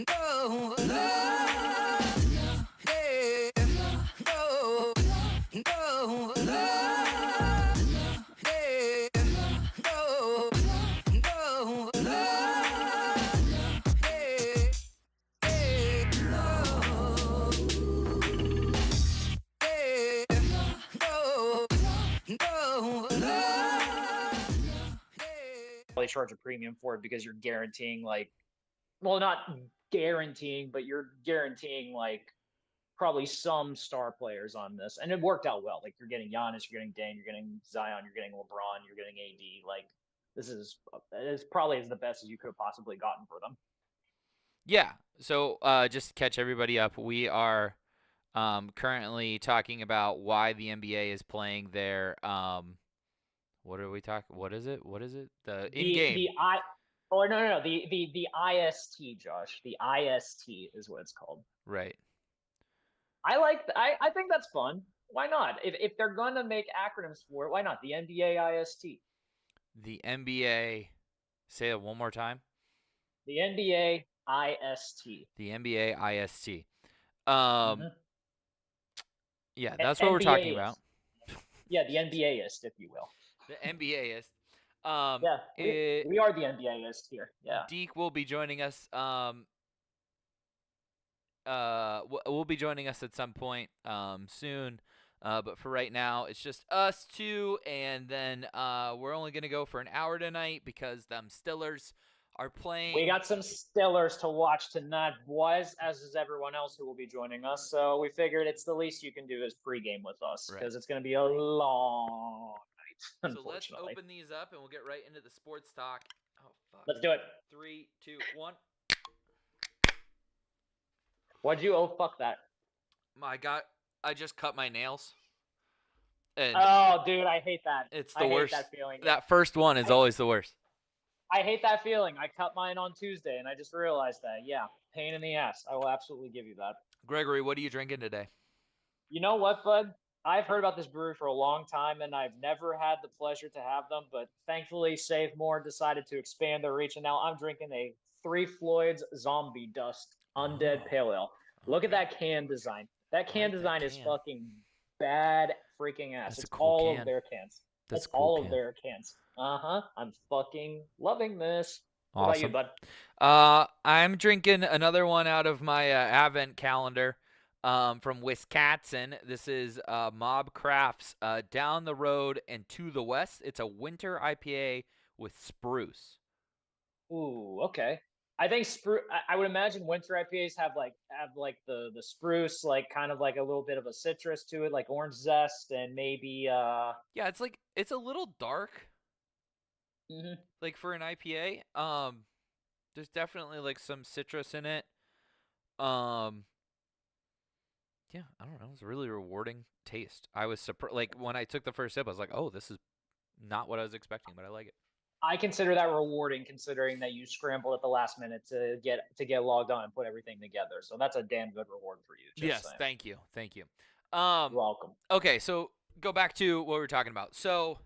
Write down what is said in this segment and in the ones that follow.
Go, love, yeah. Go, go, love, yeah. Go, go, love, yeah. Hey, love, yeah. Go, go, love, yeah. Probably charge a premium for it because you're guaranteeing well, not guaranteeing, but you're guaranteeing probably some star players on this, and it worked out well. Like you're getting Giannis, you're getting Dame, you're getting Zion, you're getting LeBron, you're getting AD. Like this is probably as the best as you could have possibly gotten for them. Yeah. So just to catch everybody up, we are currently talking about why the NBA is playing their what are we talking? What is it? What is it? The in The game. I Oh no, the IST, Josh. The IST is what it's called. Right. I think that's fun. Why not? If they're gonna make acronyms for it, why not? The NBA IST. The NBA. Say it one more time. The NBA IST. The NBA IST. Um. Mm-hmm. Yeah, that's what we're talking NBA about. ist. Yeah, the NBA ist, if you will. The NBA is. Yeah, It, we are the NBA ist here. Yeah. Deke will be joining us. Will be joining us at some point soon. But for right now, it's just us two, and then we're only gonna go for an hour tonight because them Stillers are We playing. got some Stillers to watch tonight, boys, as is everyone else who will be joining us. So we figured it's the least you can do is pregame with us Right. because it's going to be a long night, So let's unfortunately. open these up, and we'll get right into the sports talk. Oh fuck! Let's do it. 3, 2, 1. What'd you? Oh, fuck that. My God, I just cut my nails, and Oh, dude, I hate that. it's the I hate worst. that feeling. That first one is I, always the worst. I hate that feeling. I cut mine on Tuesday and I just realized that. Yeah, pain in the ass. I will absolutely give you that. Gregory, what are you drinking today? You know what, bud? I've heard about this brewery for a long time and I've never had the pleasure to have them, but thankfully Save More decided to expand their reach and now I'm drinking a Three Floyds Zombie Dust Undead Oh, Pale Ale. Look at okay. that can design. That I can like that design is can. fucking bad freaking ass. That's a It's cool all of can. their cans. That's It's a cool all of can. their cans. Uh-huh. I'm fucking loving this. What about you, Awesome. bud? I'm drinking another one out of my Advent calendar from Wisconsin. This is Mob Crafts down the road and to the west. It's a winter IPA with spruce. Ooh, okay. I think I would imagine winter IPAs have like the spruce, like kind of like a little bit of a citrus to it, like orange zest, and maybe Yeah, it's a little dark, mhm. like for an IPA. There's definitely like some citrus in it. Um, yeah, I don't know. It's a really rewarding taste. I was surprised. Like when I took the first sip, I was like, "Oh, this is not what I was expecting," but I like it. I consider that rewarding, considering that you scrambled at the last minute to get logged on and put everything together. So that's a damn good reward for you. Just Yes, saying. thank you, thank you. You're welcome. Okay, so go back to what we were talking about. So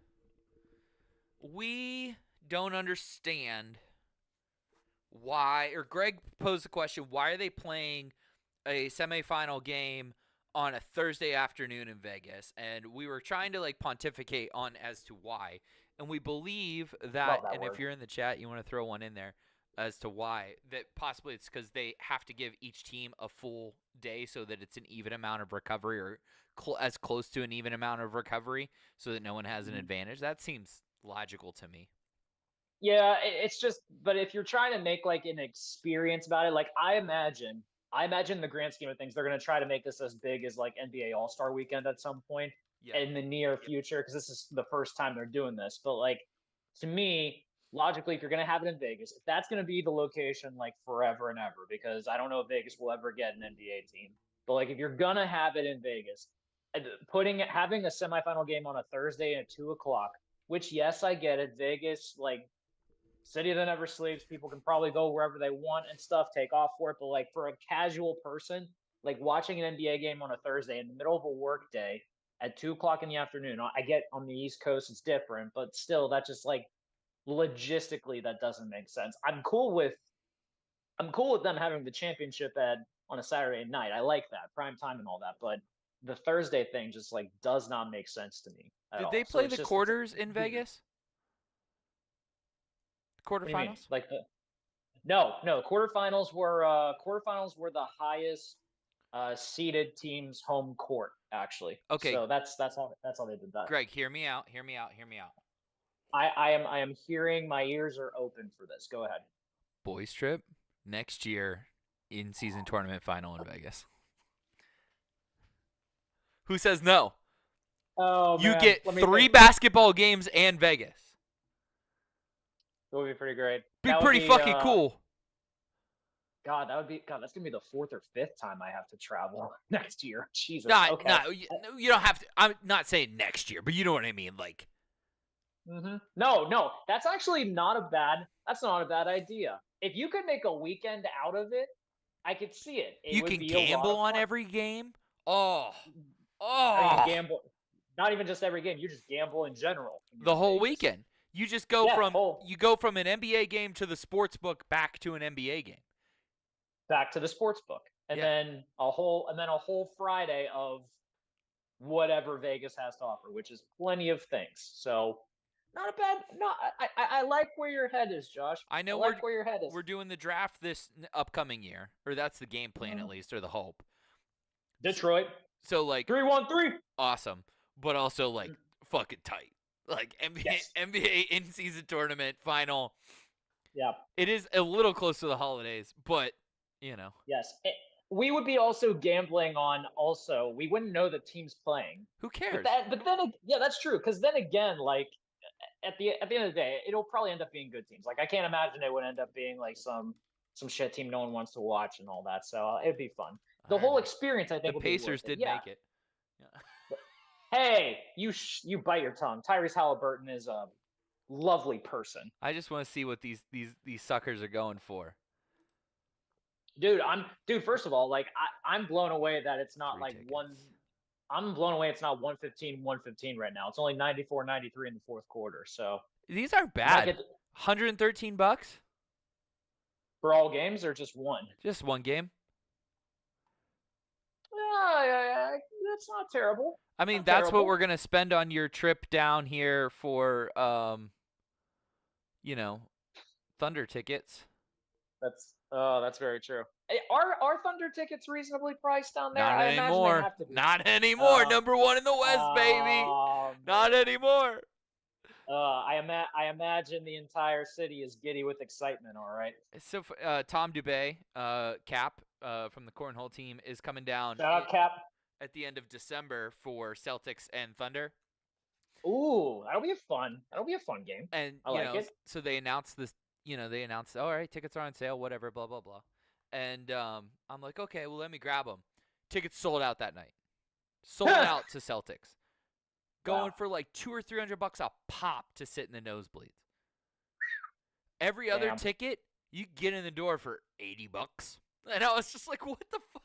we don't understand why, or Greg posed the question: why are they playing a semifinal game on a Thursday afternoon in Vegas? And we were trying to like pontificate on as to why. And we believe that, Love that and if word. you're in the chat, you want to throw one in there as to why, that possibly it's because they have to give each team a full day so that it's an even amount of recovery, or as close to an even amount of recovery, so that no one has an Mhm. advantage. That seems logical to me. Yeah, it's just, but if you're trying to make like an experience about it, like I imagine the grand scheme of things, they're going to try to make this as big as like NBA All Star Weekend at some point Yeah. in the near future, because this is the first time they're doing this. But like, to me, logically, if you're going to have it in Vegas, if that's going to be the location like forever and ever, because I don't know if Vegas will ever get an NBA team, but like if you're going to have it in Vegas, having a semifinal game on a Thursday at 2 o'clock, which yes, I get it, Vegas like city that never sleeps. People can probably go wherever they want and stuff, take off for it. But like for a casual person, like watching an NBA game on a Thursday in the middle of a work day at 2 o'clock in the afternoon, I get on the East Coast it's different, but still, that just like logistically that doesn't make sense. I'm cool with I'm cool with them having the championship on a Saturday night. I like that prime time and all that, but the Thursday thing just like does not make sense to me at Did all. they So play it's the just it's quarters in weird. Vegas? What do you mean? Quarterfinals? Like no quarterfinals were the highest seeded team's home court actually. Okay, So that's how they did that. Greg, hear me out. Hear me out. Hear me out. I am hearing, my ears are open for this. Go ahead. Boys trip next year in season tournament final in Vegas. Who says no? Oh You man, get let me 3 think. basketball games and Vegas. It would be pretty great. Be That would pretty be, fucking cool. God, that's gonna be the fourth or fifth time I have to travel next year. Jesus. Not, Okay. not, you don't have to. I'm not saying next year, but you know what I mean. Like, No, that's actually not a bad. That's not a bad idea. If you could make a weekend out of it, I could see it. It you would can be a lot gamble of on fun. every game. Oh, I mean, oh, gamble. Not even just every game. You just gamble in general. when you're the in whole Vegas. weekend. You just go Yeah, from you go from an NBA game to the sports book back to an NBA game. Back to the sports book, and Yeah. then a whole Friday of whatever Vegas has to offer, which is plenty of things. So not a bad. No, I like where your head is, Josh. I know like where your head is. we're doing the draft this upcoming year, or that's the game plan at least, or the hope. Detroit So like 3-1-3. awesome, but also like fucking tight. Like NBA Yes. NBA in season tournament final. Yeah. It is a little close to the holidays, but you know. Yes. We would be also gambling on. Also, we wouldn't know the team's playing. Who cares? But then, yeah, that's true. Because then again, like at the end of the day, it'll probably end up being good teams. Like I can't imagine it would end up being like some shit team no one wants to watch and all that. So it'd be fun. The I don't whole know. experience, I think, The will be worth Pacers it. did Yeah. make it. Yeah. Hey, you bite your tongue. Tyrese Halliburton is a lovely person. I just want to see what these suckers are going for. Dude, first of all, like I'm blown away that it's not 3 like tickets. one. I'm blown away it's not 115 right now. It's only 94-93 in the fourth quarter. So These aren't might bad. get $113 for all games or just one. just one game. Yeah, that's not terrible. I mean, Not that's what terrible. we're gonna spend on your trip down here for, Thunder tickets. That's very true. Hey, are Thunder tickets reasonably priced down there? Not I imagine they anymore. have to be. Not anymore. Uh, Number 1 in the West, baby. Not anymore. I imagine the entire city is giddy with excitement. All right. So Tom Dubé, Cap, from the Cornhole team, is coming down Shout out Cap. at the end of December for Celtics and Thunder. Ooh, that'll be a fun game. And I like it. so they announced this. They announced, all right, tickets are on sale, whatever, blah blah blah. And I'm like, okay, well, let me grab them. Tickets sold out that night. Sold out to Celtics. Going Wow. for like $200 or $300 a pop to sit in the nosebleeds. Every other Damn. ticket, you get in the door for $80. And I was just like, what the fuck?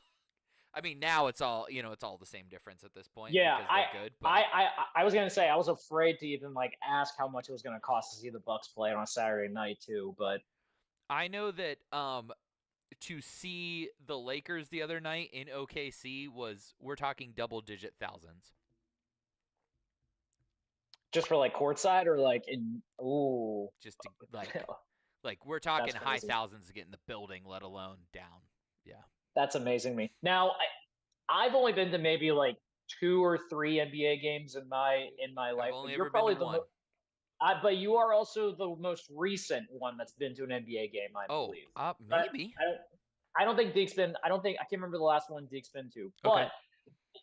I mean, now it's all the same difference at this point. Yeah, because they're good. But I was gonna say I was afraid to even like ask how much it was gonna cost to see the Bucks play on a Saturday night too, but I know that to see the Lakers the other night in OKC we're talking double-digit thousands. just for like courtside or like in Just to like we're talking That's high crazy. thousands to get in the building, let alone down. Yeah. That's amazing to me. Now I've only been to maybe like 2 or 3 NBA games in my life. I've only but ever you're probably been to the one. but you are also the most recent one that's been to an NBA game, I Oh, believe. maybe. I don't think Deke's been. I can't remember the last one Deke's been to. But Okay.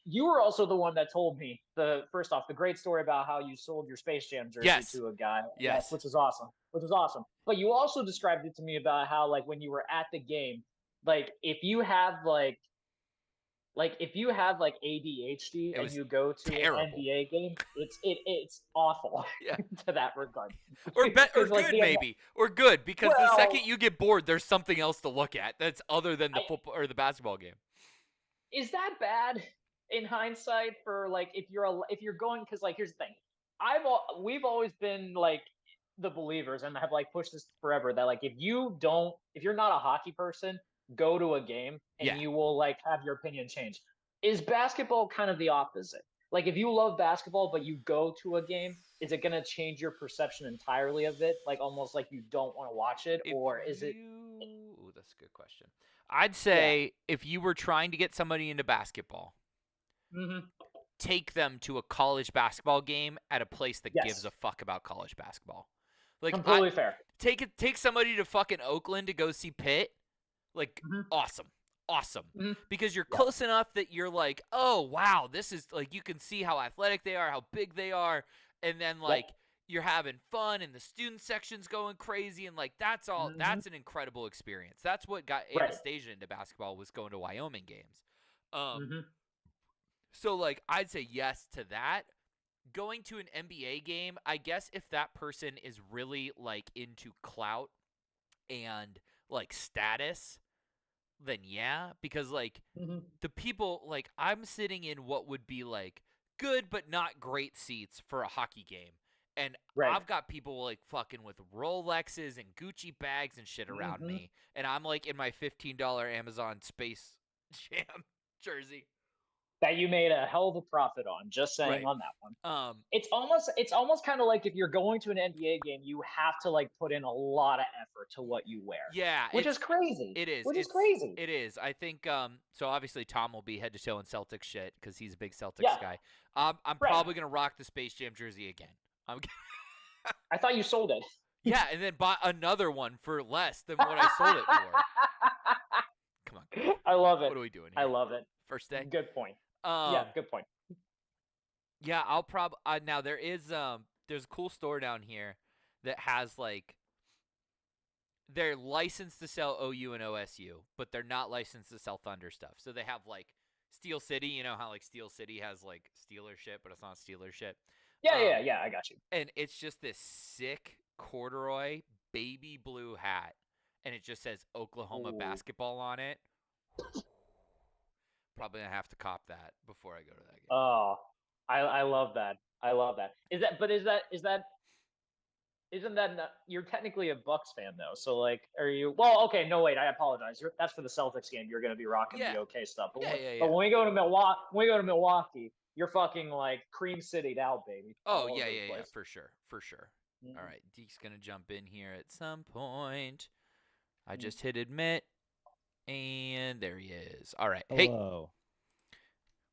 you were also the one that told me the great story about how you sold your Space Jam jersey Yes. to a guy. Yes. which was awesome. But you also described it to me about how like when you were at the game, like if you have ADHD It and was you go to terrible. an NBA game, it's awful Yeah. to that regard. Or Because, like, good the- maybe. Or good because the Well- second you get bored, there's something else to look at that's other than the football or the basketball game. Is that bad in hindsight for like if you're going because like here's the thing we've always been like the believers and have like pushed this forever that like if you're not a hockey person, go to a game and Yeah. you will like have your opinion change. Is basketball kind of the opposite? Like if you love basketball but you go to a game, is it going to change your perception entirely of it? Like almost like you don't want to watch it, If or is it? you, ooh, that's a good question. I'd Yeah. say if you were trying to get somebody into basketball, Mm-hmm. take them to a college basketball game at a place that gives Yes. a fuck about college basketball. Like Completely fair. take somebody to fucking Oakland to go see Pitt. Like Mhm. awesome. Mhm. Because you're Yeah. close enough that you're like, "Oh, wow, this is like you can see how athletic they are, how big they are." And then like you're having fun and the student section's going crazy and like that's all Mhm. that's an incredible experience. That's what got Right. Anastasia into basketball was going to Wyoming games. Mm-hmm. So like I'd say yes to that. Going to an NBA game, I guess if that person is really like into clout and like status, then yeah, because like Mm-hmm. the people like I'm sitting in what would be like good but not great seats for a hockey game. And Right. I've got people like fucking with Rolexes and Gucci bags and shit around Mhm. me. And I'm like in my $15 Amazon Space Jam jersey. That you made a hell of a profit on. Just saying Right. on that one. Um It's almost kind of like if you're going to an NBA game, you have to like put in a lot of effort to what you wear, yeah, which is crazy. it is. Which is crazy. It is. I think so obviously Tom will be head to toe in Celtics shit cuz he's a big Celtics Yeah. guy. I'm Right. probably going to rock the Space Jam jersey again. I'm I thought you sold it. Yeah, and then buy another one for less than what I sold it for. Come on. I love it. What are we doing here? I love it. First day? Good point. Yeah, good point. Yeah, I'll probably now there's a cool store down here that has like they're licensed to sell OU and OSU, but they're not licensed to sell Thunder stuff. So they have like Steel City, you know how like Steel City has like Steeler shit, but it's not Steeler shit. Yeah, I got you. And it's just this sick corduroy baby blue hat, and it just says Oklahoma Ooh. basketball on it. Probably gonna have to cop that before I go to that game. Oh, I love that. I love that. Isn't that not, you're technically a Bucks fan though? So like, are you? Well, okay, no wait, I apologize. That's for the Celtics game. You're gonna be rocking Yeah. the OK stuff. But Yeah. But when we go to Milwaukee, you're fucking like cream city'd out, baby. Oh all over yeah, the place. for sure. Mhm. All right, Deke's gonna jump in here at some point. I Mhm. just hit admit, and there he is. All right, hey, Hello.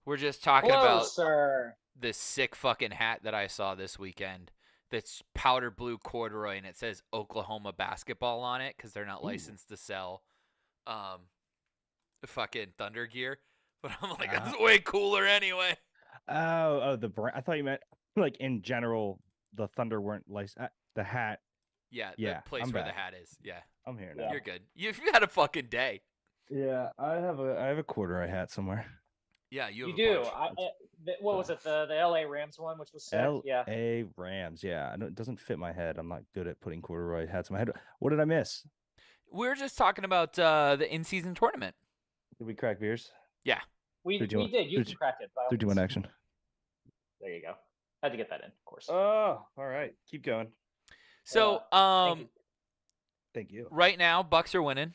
we're just talking Hello, about sir. this sick fucking hat that I saw this weekend. That's powder blue corduroy, and it says Oklahoma basketball on it because they're not Ooh. licensed to sell, fucking Thunder gear. But I'm like, Ah. that's way cooler anyway. Oh, the brand. I thought you meant like in general the Thunder weren't licensed. The hat. Yeah, Yeah, the place I'm where the back. hat is. Yeah, I'm here Yeah. now. you're good. You've had a fucking day. Yeah, I have a corduroy hat somewhere. Yeah, you You have a do. bunch. What was it? The LA Rams one, which was sick. Yeah. L.A. Rams. Yeah, I know it doesn't fit my head. I'm not good at putting corduroy hats on my head. What did I miss? We were just talking about the in-season tournament. Did we crack beers? We Did you want- did. You did can you- crack it. by all 3, 2, 1 means. action. There you go. Had to get that in, of course. Oh, all right. Keep going. So, Thank you. Thank you. right now, Bucks are winning.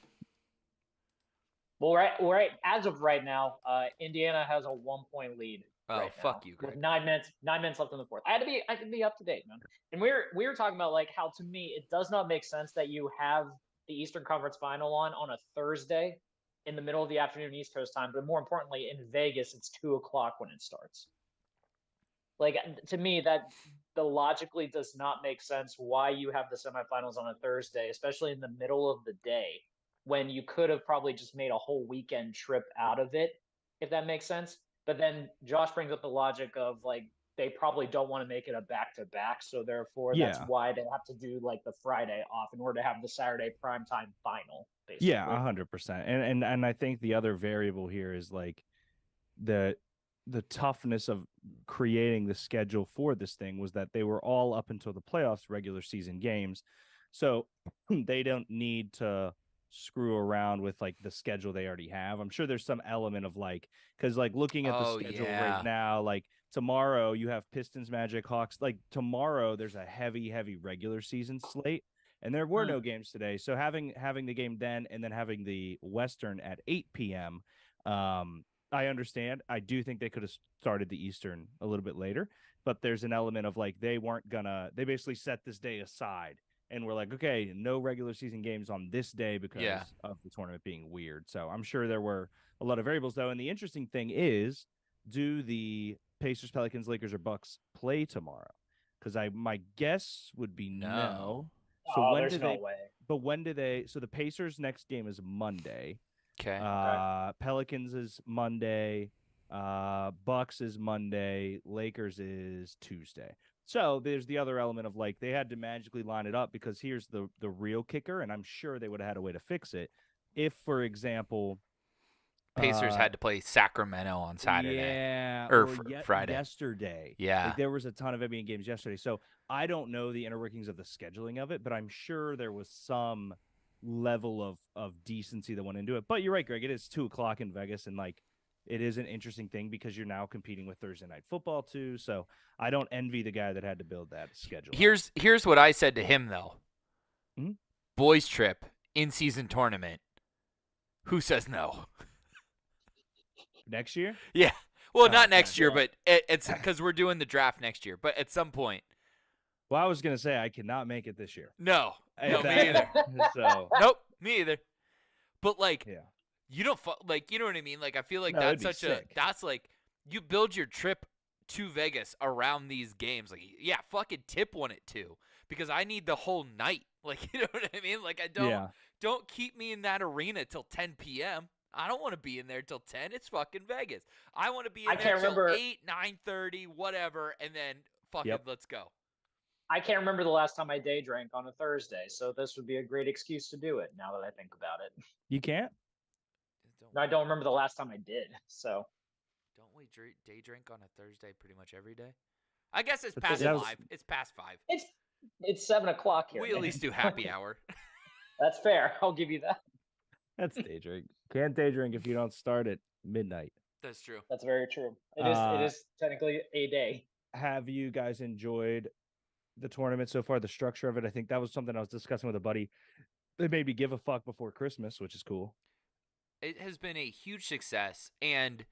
Well, right. As of right now, Indiana has a 1-point lead. Oh, right fuck now, you, with Greg. 9 minutes left in the fourth. I had to be up to date, man. And we were talking about like how to me it does not make sense that you have the Eastern Conference Final on a Thursday in the middle of the afternoon East Coast time, but more importantly, in Vegas, it's 2:00 when it starts. Like to me, that the logically does not make sense why you have the semifinals on a Thursday, especially in the middle of the day, when you could have probably just made a whole weekend trip out of it, if that makes sense. But then Josh brings up the logic of like they probably don't want to make it a back-to-back, so therefore that's Yeah. why they have to do like the Friday off in order to have the Saturday primetime final. Basically. Yeah, 100%. And I think the other variable here is like the toughness of creating the schedule for this thing was that they were all up until the playoffs regular season games. So they don't need to screw around with like the schedule they already have. I'm sure there's some element of like, because like looking at the Oh, schedule yeah. right now, like tomorrow you have Pistons, Magic, Hawks. Like tomorrow there's a heavy regular season slate, and there were no games today. So having the game then and then having the Western at 8 p.m. I understand. I do think they could have started the Eastern a little bit later, but there's an element of like they weren't gonna. They basically set this day aside, and we're like, okay, no regular season games on this day because Yeah. of the tournament being weird. So I'm sure there were a lot of variables though. And the interesting thing is, do the Pacers, Pelicans, Lakers, or Bucks play tomorrow? Because my guess would be no. So Oh, when there's do no they? way. But when do they? So the Pacers' next game is Monday. Okay. Pelicans is Monday. Bucks is Monday. Lakers is Tuesday. So there's the other element of like they had to magically line it up because here's the real kicker, and I'm sure they would have had a way to fix it. If, for example, Pacers had to play Sacramento on Saturday. yeah, Or Friday. yesterday. Yeah. Like there was a ton of NBA games yesterday. So I don't know the inner workings of the scheduling of it, but I'm sure there was some level of decency that went into it. But you're right, Greg. It is 2 o'clock in Vegas, and like it is an interesting thing because you're now competing with Thursday night football too. So I don't envy the guy that had to build that schedule. Here's what I said to him though. Mhm. Boys trip in season tournament. Who says no? Next year. Yeah. Well, Oh, not okay. next year, but it's because we're doing the draft next year. But at some point, Well, I was gonna say I cannot make it this year. no, no, me That- either. So Nope, me either. But like, yeah. you don't like, you know what I mean? Like, I feel like No, that's it'd be such a sick. that's like you build your trip to Vegas around these games. Like, yeah, fucking tip one it too, because I need the whole night. Like, you know what I mean? Like, I don't keep me in that arena till 10 p.m. I don't want to be in there till 10. It's fucking Vegas. I want to be in I there can't till remember- 8, 9:30, whatever, and then fucking Yep. let's go. I can't remember the last time I day drank on a Thursday, so this would be a great excuse to do it. Now that I think about it, You can't. I don't remember the last time I did. So Don't we day drink on a Thursday pretty much every day? I guess it's But past that was- 5. It's past 5. it's 7 o'clock here. We at man. least do happy hour. That's fair. I'll give you that. That's day drink. Can't day drink if you don't start at midnight. That's true. That's very true. It is technically a day. Have you guys enjoyed the tournament so far? The structure of it, I think that was something I was discussing with a buddy. They made me give a fuck before Christmas, which is cool. It has been a huge success, and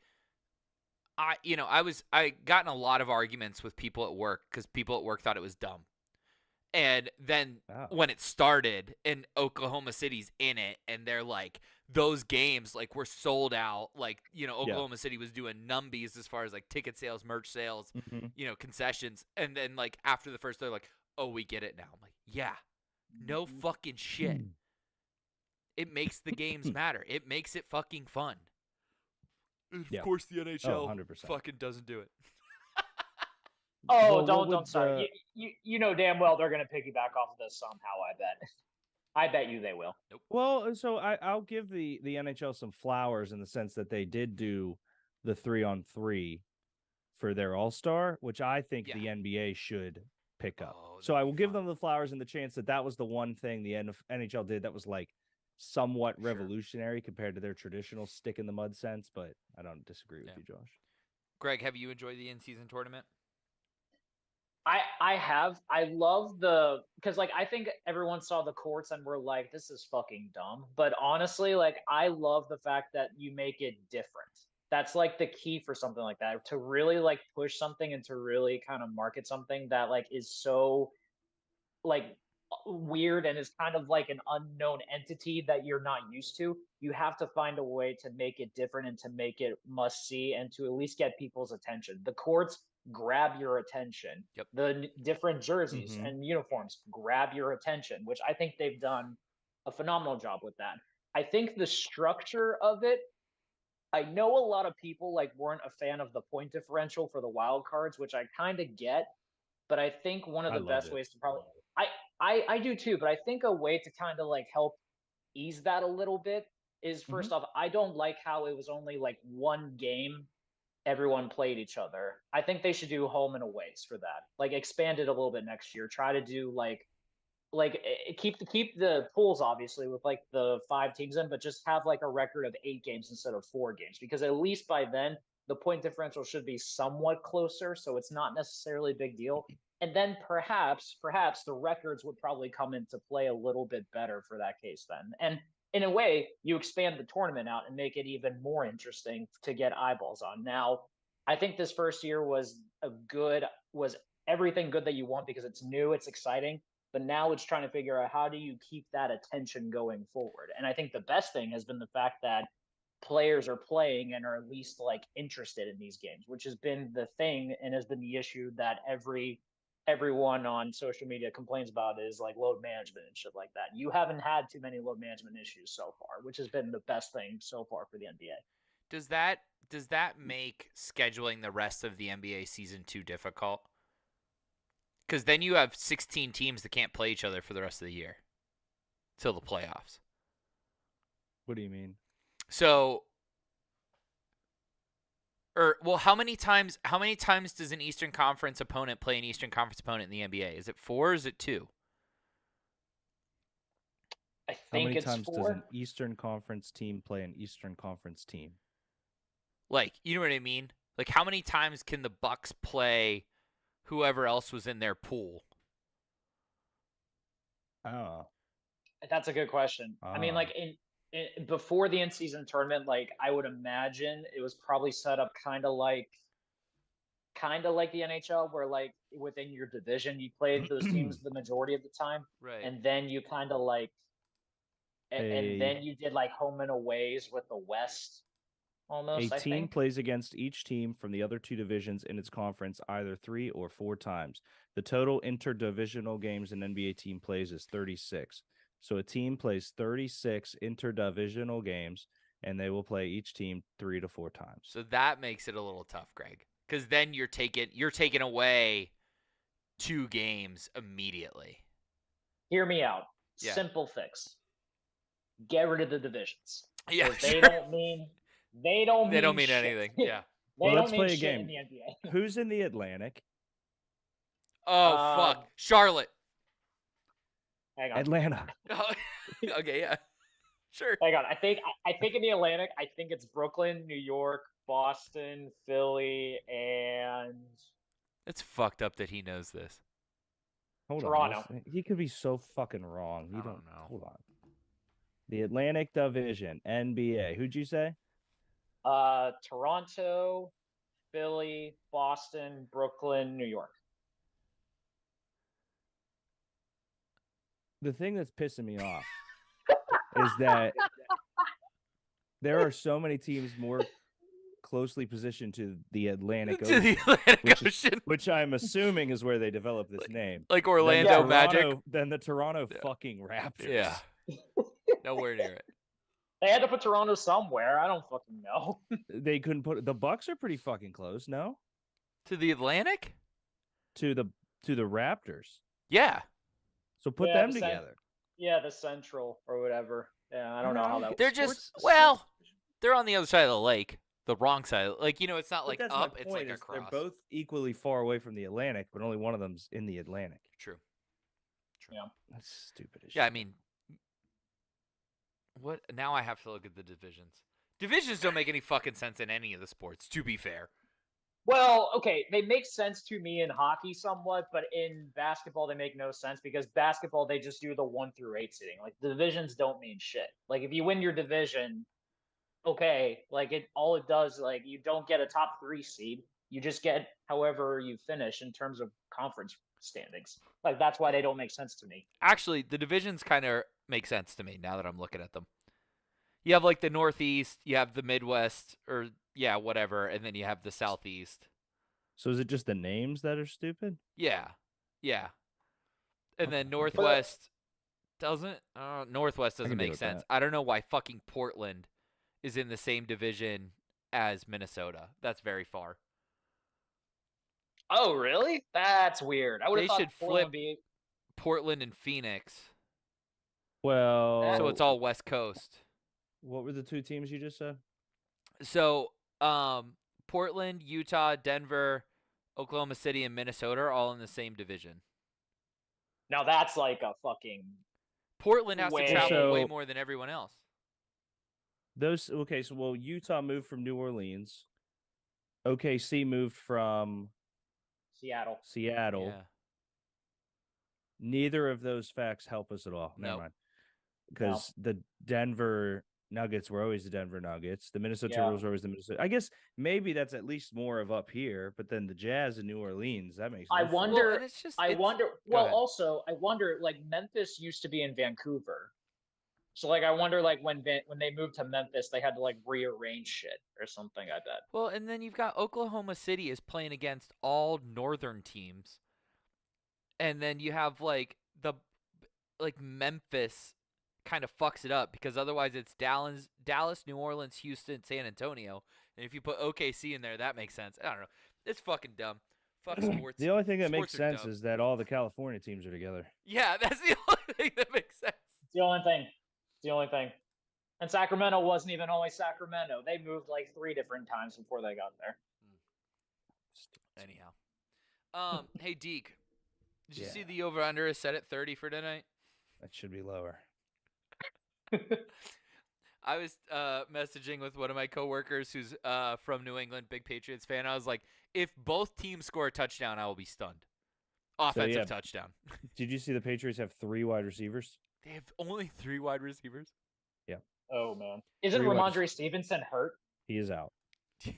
I got in a lot of arguments with people at work because people at work thought it was dumb. And then Wow. when it started and Oklahoma City's in it, and they're like, those games like were sold out. Like, Oklahoma City was doing numbies as far as like ticket sales, merch sales, concessions. And then like after the first, they're like, oh, we get it now. I'm like, yeah, no fucking shit. It makes the games matter. It makes it fucking fun. And Yeah. of course, the NHL 100%. fucking doesn't do it. Oh, Well, what don't would sorry. the- You know damn well they're gonna piggyback off of this somehow. I bet. I bet you they will. Well, so I'll give the NHL some flowers in the sense that they did do the 3-on-3 for their All-Star, which I think the NBA should pick up. Oh, So I that'd will be give fun. them the flowers in the chance that that was the one thing the NHL did that was like somewhat Sure. revolutionary compared to their traditional stick in the mud sense. But I don't disagree with Yeah. you, Josh. Greg, have you enjoyed the in-season tournament? I have. I love because like I think everyone saw the courts and were like, this is fucking dumb. But honestly, like I love the fact that you make it different. That's like the key for something like that, to really like push something and to really kind of market something that like is so like weird and is kind of like an unknown entity that you're not used to. You have to find a way to make it different and to make it must see and to at least get people's attention. The courts grab your attention. Yep. The different jerseys Mhm. and uniforms grab your attention, which I think they've done a phenomenal job with that. I think the structure of it, I know a lot of people like weren't a fan of the point differential for the wild cards, which I kind of get, but I think one of I the loved best it. ways to probably I do too, but I think a way to kind of like help ease that a little bit is first off, I don't like how it was only like one game everyone played each other. I think they should do home and aways for that. Like expand it a little bit next year. Try to do like like keep the pools obviously with like the 5 teams in, but just have like a record of 8 games instead of 4 games, because at least by then the point differential should be somewhat closer, so it's not necessarily a big deal. And then perhaps the records would probably come into play a little bit better for that case then. And in a way, you expand the tournament out and make it even more interesting to get eyeballs on. Now, I think this first year was everything good that you want because it's new, it's exciting, but now it's trying to figure out how do you keep that attention going forward. And I think the best thing has been the fact that players are playing and are at least like interested in these games, which has been the thing and has been the issue that everyone on social media complains about, is like load management and shit like that. You haven't had too many load management issues so far, which has been the best thing so far for the NBA. Does that make scheduling the rest of the NBA season too difficult? Because then you have 16 teams that can't play each other for the rest of the year till the playoffs. What do you mean? So, how many times does an Eastern Conference opponent play an Eastern Conference opponent in the NBA? Is it 4 or is it 2? I How think many it's times does 4. an Eastern Conference team play an Eastern Conference team? Like, you know what I mean? Like, how many times can the Bucks play whoever else was in their pool? Oh, That's a good question. I mean, like before the in-season tournament, like I would imagine it was probably set up kind of like the NHL, where like within your division you played those teams the majority of the time, Right. and then you kind of like, and then you did like home and aways with the West. Almost, a I team think. plays against each team from the other 2 divisions in its conference either 3 or 4 times. The total interdivisional games an NBA team plays is 36. So a team plays 36 interdivisional games, and they will play each team 3 to 4 times. So that makes it a little tough, Greg, because then you're taking away 2 games immediately. Hear me out. Yeah. Simple fix. Get rid of the divisions. Yeah, They sure. don't mean mean shit. anything. Yeah. They Well, don't let's mean play a shit game. in the NBA. Who's in the Atlantic? Oh fuck, Charlotte. Hang on. Atlanta. Oh, okay, yeah, sure. Hang on. I think in the Atlantic, I think it's Brooklyn, New York, Boston, Philly, and It's fucked up that he knows this. Hold Toronto. on. He could be so fucking wrong. I don't know. Hold on. The Atlantic Division, NBA. Who'd you say? Toronto, Philly, Boston, Brooklyn, New York. The thing that's pissing me off is that there are so many teams more closely positioned to the Atlantic To Ocean, the Atlantic which Ocean, which I'm assuming is where they developed this name. like than Orlando the Magic. Toronto- Than the Toronto Yeah. fucking Raptors. Yeah, nowhere near it. They had to put Toronto somewhere. I don't fucking know. They couldn't put the Bucks are pretty fucking close, no? To the Atlantic? To the Raptors. Yeah. So put Yeah, them the Cen- together. Yeah, the Central or whatever. Yeah, I don't know how that They're works. just Sports- they're on the other side of the lake, the wrong side. Like, you know, it's not But like that's up, my it's point, like is across. They're both equally far away from the Atlantic, but only one of them's in the Atlantic. True. Yeah. That's stupid as shit. Yeah, I mean, what? Now I have to look at the divisions. Divisions don't make any fucking sense in any of the sports, to be fair. Well, okay, they make sense to me in hockey somewhat, but in basketball they make no sense, because basketball they just do the 1 through 8 seeding. Like the divisions don't mean shit. Like if you win your division, okay, like all it does, like you don't get a top 3 seed. You just get however you finish in terms of conference standings. Like that's why they don't make sense to me. Actually, the divisions kind of make sense to me now that I'm looking at them. You have like the Northeast, you have the Midwest, or yeah, whatever, and then you have the Southeast. So is it just the names that are stupid? Yeah, yeah. And then Okay. Northwest doesn't. Northwest doesn't can deal make with sense. that. I don't know why fucking Portland is in the same division as Minnesota. That's very far. Oh, really? That's weird. I would They have thought should Portland flip would be. Portland and Phoenix, Well, so it's all West Coast. what were the 2 teams you just said? So, Portland, Utah, Denver, Oklahoma City, and Minnesota are all in the same division. Now that's like a fucking Portland has to Way- travel way So- more than everyone else. Well, Utah moved from New Orleans. OKC moved from Seattle. Seattle. Yeah. Neither of those facts help us at all. Never Nope. mind. Because the Denver Nuggets were always the Denver Nuggets. The Minnesota Yeah. Timberwolves were always the Minnesota. I guess maybe that's at least more of up here, but then the Jazz in New Orleans, that makes no I sense. wonder- Well, and it's just I it's- wonder. go Well, ahead. also I wonder. Like Memphis used to be in Vancouver, so like I wonder like when they moved to Memphis, they had to like rearrange shit or something. I bet. Well, and then you've got Oklahoma City is playing against all northern teams. And then you have like Memphis kind of fucks it up because otherwise it's Dallas, New Orleans, Houston, San Antonio. And if you put OKC in there, that makes sense. I don't know. It's fucking dumb. Fuck sports. The only thing that makes Sports are sense dumb. is that all the California teams are together. Yeah, that's the only thing that makes sense. It's the only thing. It's the only thing. And Sacramento wasn't even only Sacramento. They moved like 3 different times before they got there. Anyhow. Hey Deke, did you Yeah. see the over under is set at 30 for tonight? That should be lower. I was messaging with one of my coworkers who's from New England, big Patriots fan. I was like, if both teams score a touchdown, I will be stunned. Offensive yeah. touchdown. Did you see the Patriots have 3 wide receivers? They have only 3 wide receivers. Oh man, isn't Pretty much. Ramondre Stevenson hurt? He is out. Do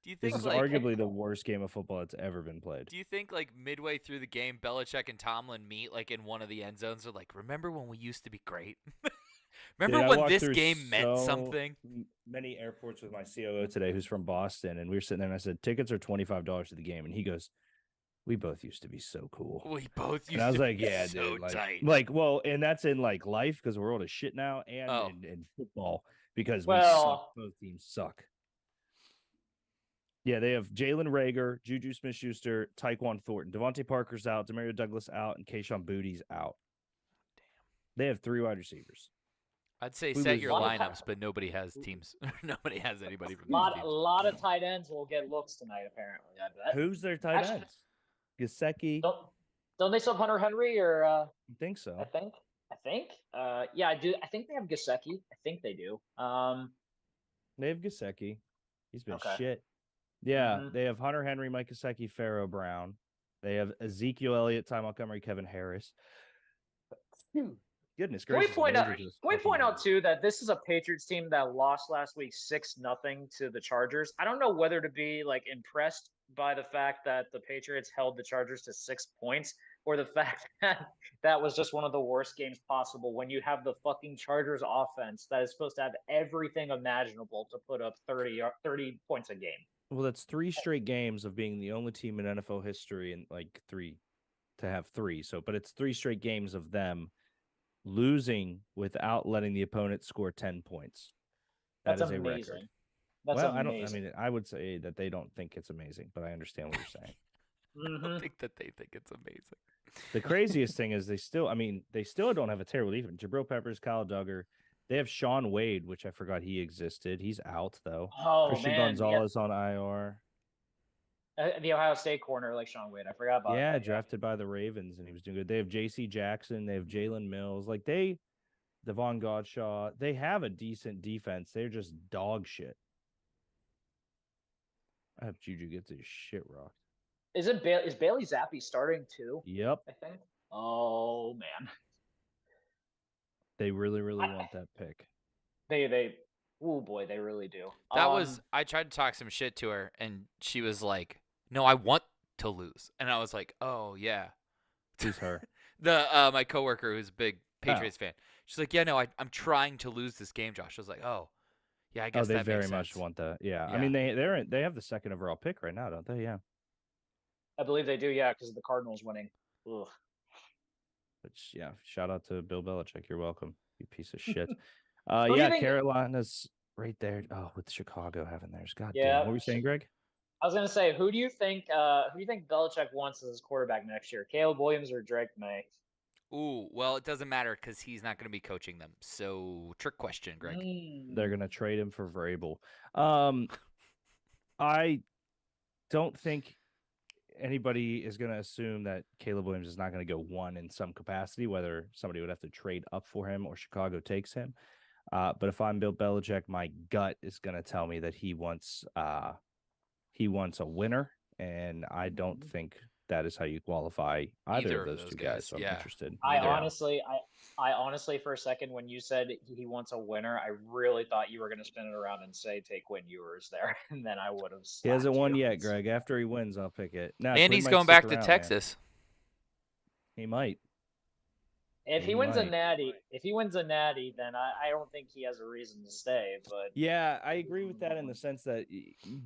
you This think is like arguably the worst game of football that's ever been played. do you think like midway through the game, Belichick and Tomlin meet like in one of the end zones? They're like, remember when we used to be great? Remember Dude, I when walked this through game meant so something? Many airports with my COO today, who's from Boston, and we were sitting there, and I said, "Tickets are $25 to the game," and he goes, "We both used to be so cool." We both used And I was to like, be "Yeah, so dude, tight. well, and that's in like life because we're old as shit now, and Oh. in football because Well- we suck. Both teams suck." Yeah, they have Jalen Rager, Juju Smith-Schuster, Tyquan Thornton, Devontae Parker's out, Demario Douglas out, and Keyshawn Booty's out. They have 3 wide receivers. I'd say We set lose your a lot of lineups, but nobody has teams. Nobody has anybody from these A teams. lot of tight ends will get looks tonight. Apparently, I bet. Who's their tight Actually- ends? Gasecki. Don't they still have Hunter Henry or? I think so. I think. Yeah, I do. I think they have Gasecki. I think they do. They have Gasecki. He's been Okay. shit. Yeah, Mhm. they have Hunter Henry, Mike Gesicki, Pharaoh Brown. They have Ezekiel Elliott, Ty Montgomery, Kevin Harris. Goodness Can we gracious. point those out? are Can just we fucking point out nuts. too that this is a Patriots team that lost last week 6-0 to the Chargers. I don't know whether to be like impressed by the fact that the Patriots held the Chargers to 6 points, or the fact that that was just one of the worst games possible when you have the fucking Chargers offense that is supposed to have everything imaginable to put up 30 points a game. Well, that's 3 straight games of being the only team in NFL history and like 3 to have 3. So, but it's 3 straight games of them losing without letting the opponent score 10 points. That That's is a amazing. record. That's well, amazing. I would say that they don't think it's amazing, but I understand what you're saying. I Mhm. think that they think it's amazing. The craziest thing is they still don't have a terrible defense. Jabril Peppers, Kyle Duggar. They have Sean Wade, which I forgot he existed. He's out though. Oh Christian man, Gonzalez on IR. the Ohio State corner like Sean Wade. I forgot about Yeah, that. drafted by the Ravens, and he was doing good. They have J.C. Jackson. They have Jalen Mills. Like Devon Godshaw. They have a decent defense. They're just dog shit. I hope Juju gets his shit rocked. Is Bailey Zappi starting too? Yep, I think. Oh man, they really, really I- want that pick. they. Oh boy, they really do. That was I tried to talk some shit to her, and she was like, "No, I want to lose," and I was like, "Oh yeah." Who's her? The my coworker who's a big Patriots fan. She's like, "Yeah, no, I'm trying to lose this game, Josh." I was like, "Oh, yeah, I guess Oh, they that very makes much sense." want that. Yeah. I Yeah. mean they have the second overall pick right now, don't they? Yeah. I believe they do. Yeah, because of the Cardinals winning. Ugh. Which yeah, shout out to Bill Belichick. You're welcome, you piece of shit. do you Yeah, think- Carolina's right there. Oh, with Chicago having theirs. God Yeah. damn. What were you saying, Greg? I was gonna say, who do you think Belichick wants as his quarterback next year? Caleb Williams or Drake May? Ooh, well, it doesn't matter because he's not going to be coaching them. So, trick question, Greg. They're gonna trade him for Vrabel. I don't think anybody is going to assume that Caleb Williams is not going to go one in some capacity, whether somebody would have to trade up for him or Chicago takes him. But if I'm Bill Belichick, my gut is going to tell me that he wants a winner, and I don't think that is how you qualify either of those two guys. So I'm yeah. interested. I Neither. honestly, for a second, when you said he wants a winner, I really thought you were going to spin it around and say take Quinn Ewers there, and then I would have. He hasn't slapped won you. yet, Greg. After he wins, I'll pick it. Now, And Quinn he's might going stick back to around, man. Texas. He might. If he He wins a might. natty, then I don't think he has a reason to stay. But Yeah, I agree with that in the sense that,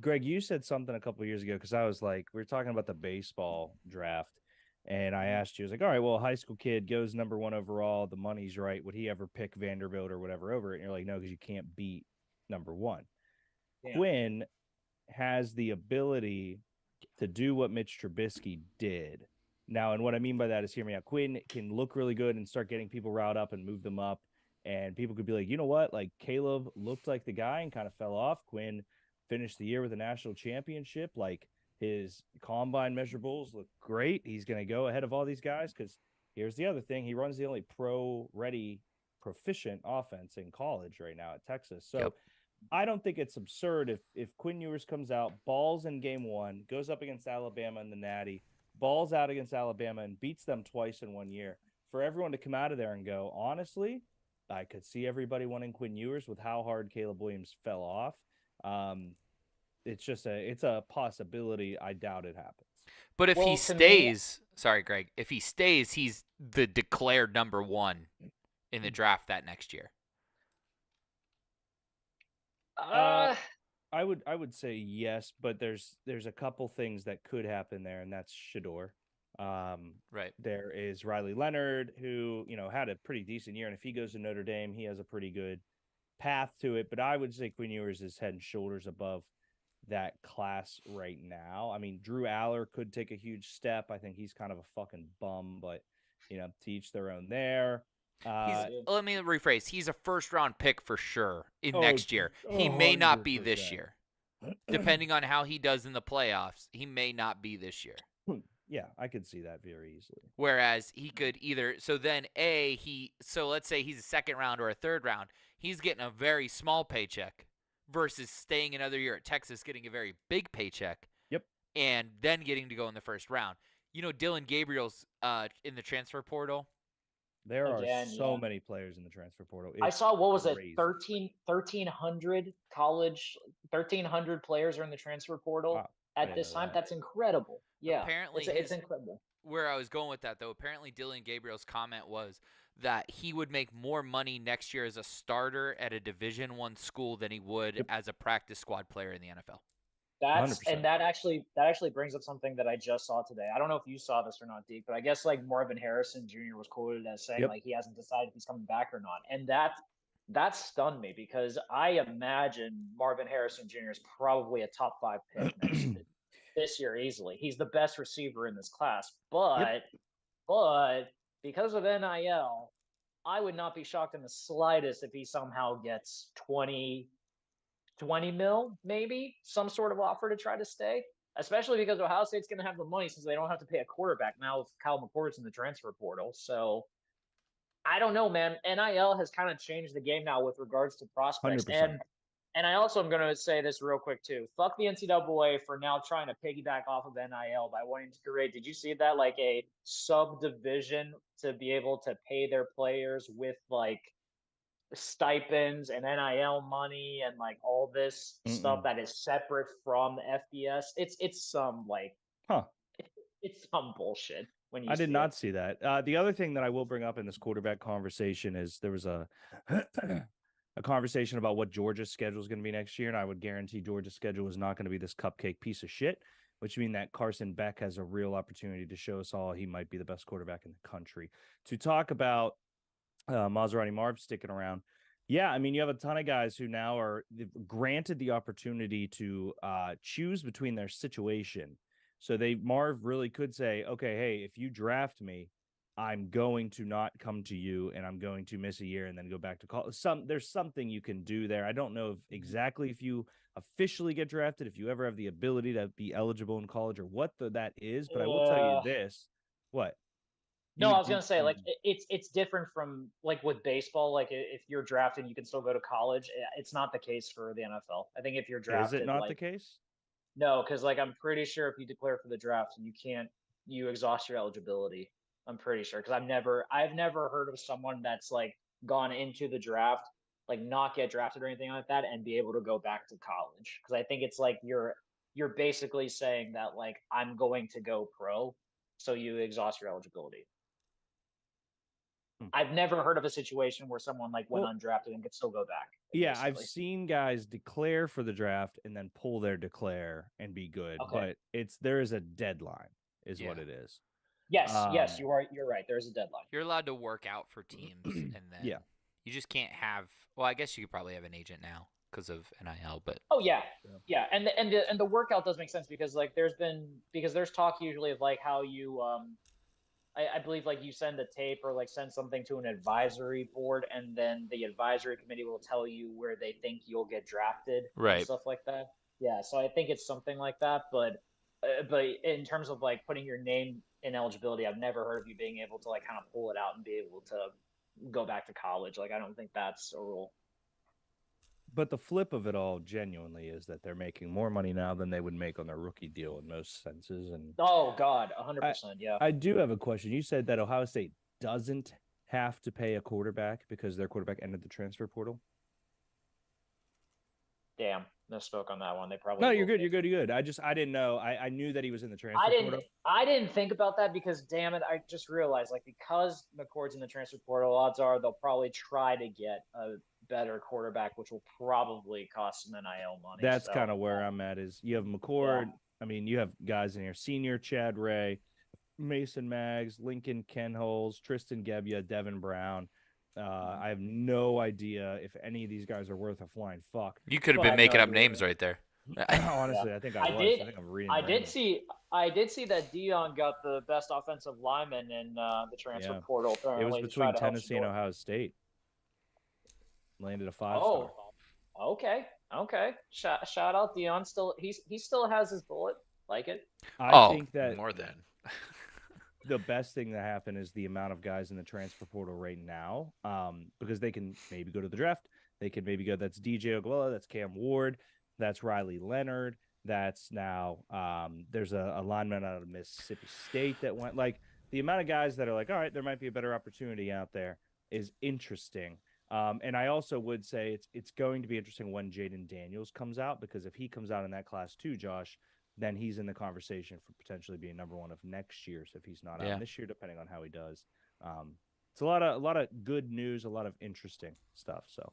Greg, you said something a couple of years ago because I was like, we were talking about the baseball draft, and I asked you, I was like, all right, well, a high school kid goes number 1 overall, the money's right. Would he ever pick Vanderbilt or whatever over it? And you're like, no, because you can't beat number 1. Yeah. Quinn has the ability to do what Mitch Trubisky did. Now, and what I mean by that is, hear me out. Quinn can look really good and start getting people riled up and move them up. And people could be like, you know what? Like, Caleb looked like the guy and kind of fell off. Quinn finished the year with a national championship. Like, his combine measurables look great. He's going to go ahead of all these guys because here's the other thing. He runs the only pro-ready, proficient offense in college right now at Texas. So Yep. I don't think it's absurd if Quinn Ewers comes out, balls in game 1, goes up against Alabama in the Natty, balls out against Alabama and beats them twice in 1 year. For everyone to come out of there and go, honestly, I could see everybody wanting Quinn Ewers with how hard Caleb Williams fell off. It's a possibility. I doubt it happens. But if Well, he to me- stays, sorry, Greg, if he stays, he's the declared number 1 in the draft that next year. I would say yes, but there's a couple things that could happen there, and that's Shador. Right. There is Riley Leonard, who had a pretty decent year, and if he goes to Notre Dame, he has a pretty good path to it. But I would say Quinn Ewers is head and shoulders above that class right now. I mean, Drew Aller could take a huge step. I think he's kind of a fucking bum, but to each their own there. Let me rephrase. He's a first-round pick for sure Oh, next year. He may not be this 100%. year. Depending on how he does in the playoffs, he may not be this year. Yeah, I could see that very easily. Whereas he could either let's say he's a second round or a third round, he's getting a very small paycheck versus staying another year at Texas getting a very big paycheck. Yep. And then getting to go in the first round. Dylan Gabriel's in the transfer portal. There are Again, so yeah. many players in the transfer portal. I It's saw, what was it, crazy. 1,300 players are in the transfer portal Wow, I at didn't this know time. that. That's incredible. Yeah, Apparently it's his- incredible. Where I was going with that, though, apparently Dylan Gabriel's comment was that he would make more money next year as a starter at a Division I school than he would Yep. as a practice squad player in the NFL. That's 100%. and that actually brings up something that I just saw today. I don't know if you saw this or not, Deke, but I guess like Marvin Harrison Jr. was quoted as saying Yep. like he hasn't decided if he's coming back or not, and that stunned me because I imagine Marvin Harrison Jr. is probably a top 5 pick this year easily. He's the best receiver in this class, but because of NIL, I would not be shocked in the slightest if he somehow gets 20 mil, maybe some sort of offer to try to stay, especially because Ohio State's going to have the money since they don't have to pay a quarterback now with Kyle McCord's in the transfer portal. So I don't know, man. NIL has kind of changed the game now with regards to prospects. 100%. And I also am going to say this real quick too. Fuck the NCAA for now trying to piggyback off of NIL by wanting to create. Did you see that? Like a subdivision to be able to pay their players with like stipends and NIL money and like all this stuff that is separate from FBS. It's some like Huh. it's some bullshit when you I did see not it. see that. The other thing that I will bring up in this quarterback conversation is there was a a conversation about what Georgia's schedule is going to be next year, and I would guarantee Georgia's schedule is not going to be this cupcake piece of shit, which means that Carson Beck has a real opportunity to show us all he might be the best quarterback in the country. To talk about Maserati Marv sticking around, yeah, I mean, you have a ton of guys who now are granted the opportunity to choose between their situation. So Marv really could say, okay, hey, if you draft me, I'm going to not come to you and I'm going to miss a year and then go back to college. There's something you can do there. I don't know exactly if you officially get drafted, if you ever have the ability to be eligible in college or what that is, but I will tell you this. What? No, I was gonna say, like, it's different from, like, with baseball. Like, if you're drafted, you can still go to college. It's not the case for the NFL. I think if you're Is drafted, it not the like, case? no, because, like, I'm pretty sure if you declare for the draft, you exhaust your eligibility. I'm pretty sure, because I've never heard of someone that's like gone into the draft, like, not get drafted or anything like that, and be able to go back to college. Because I think it's like you're basically saying that, like, I'm going to go pro, so you exhaust your eligibility. Hmm. I've never heard of a situation where someone like went Well, undrafted and could still go back. Yeah, I've Basically. seen guys declare for the draft and then pull their declare and be good, Okay. but there is a deadline, is what Yeah. it is. Yes, yes, Um, you're right. There's a deadline. You're allowed to work out for teams, and then Yeah. you just can't have. Well, I guess you could probably have an agent now because of NIL, but Oh yeah, yeah, and the workout does make sense because, like, there's talk usually of, like, how you I believe, like, you send a tape or, like, send something to an advisory board, and then the advisory committee will tell you where they think you'll get drafted and Right. stuff like that. Yeah, so I think it's something like that. But in terms of, like, putting your name in eligibility, I've never heard of you being able to, like, kind of pull it out and be able to go back to college. Like, I don't think that's a rule. But the flip of it all genuinely is that they're making more money now than they would make on their rookie deal in most senses. And Oh God, 100%. Yeah. I do have a question. You said that Ohio State doesn't have to pay a quarterback because their quarterback entered the transfer portal. Damn, misspoke on that one. They probably. No, will you're good. pay. You're good. You're good. I didn't know. I knew that he was in the transfer I didn't. portal. I didn't think about that because, damn it, I just realized, like, because McCord's in the transfer portal, odds are they'll probably try to get a better quarterback, which will probably cost some NIL money. That's so, kind of where I'm at. Is you have McCord. I mean, you have guys in here: Senior Chad Ray, Mason Maggs, Lincoln Kenholes, Tristan Gebbia, Devin Brown. I have no idea if any of these guys are worth a flying fuck. you could have Well, been I have making no up idea. names right there. Honestly, I think I I was. did- I think I'm reading. I random. did see. I did see that Dion got the best offensive lineman in the transfer Yeah. portal. It was Apparently, to try between to help Tennessee and Shador. Ohio State. Landed a 5-star. Oh, okay. Shout out Dion. Still, he still has his bullet. Like it. I think that more than. the best thing that happened is the amount of guys in the transfer portal right now, because they can maybe go to the draft. They can maybe go. That's DJ Oguela. That's Cam Ward. That's Riley Leonard. That's now there's a lineman out of Mississippi State that went. Like, the amount of guys that are like, all right, there might be a better opportunity out there is interesting. And I also would say it's going to be interesting when Jaden Daniels comes out, because if he comes out in that class too, Josh, then he's in the conversation for potentially being number one of next year. So if he's not Yeah. out this year, depending on how he does, it's a lot of good news, a lot of interesting stuff. So,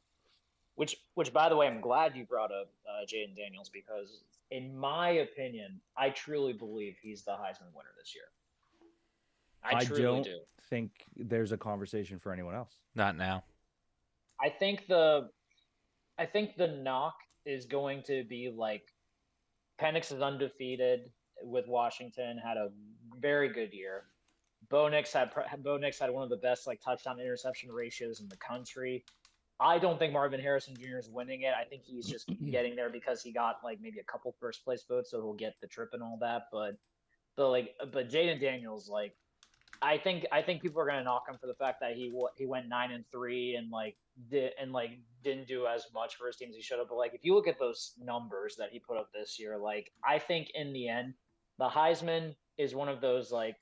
Which, by the way, I'm glad you brought up Jaden Daniels, because, in my opinion, I truly believe he's the Heisman winner this year. I truly don't do. think there's a conversation for anyone else. Not now. I think the knock is going to be, like, Penix is undefeated with Washington, had a very good year. Bo Nix had one of the best, like, touchdown interception ratios in the country. I don't think Marvin Harrison Jr. is winning it. I think he's just getting there because he got, like, maybe a couple first place votes, so he'll get the trip and all that. But Jaden Daniels, like, I think people are gonna knock him for the fact that he went 9-3 and didn't do as much for his teams as he should have. But, like, if you look at those numbers that he put up this year, like, I think in the end, the Heisman is one of those, like,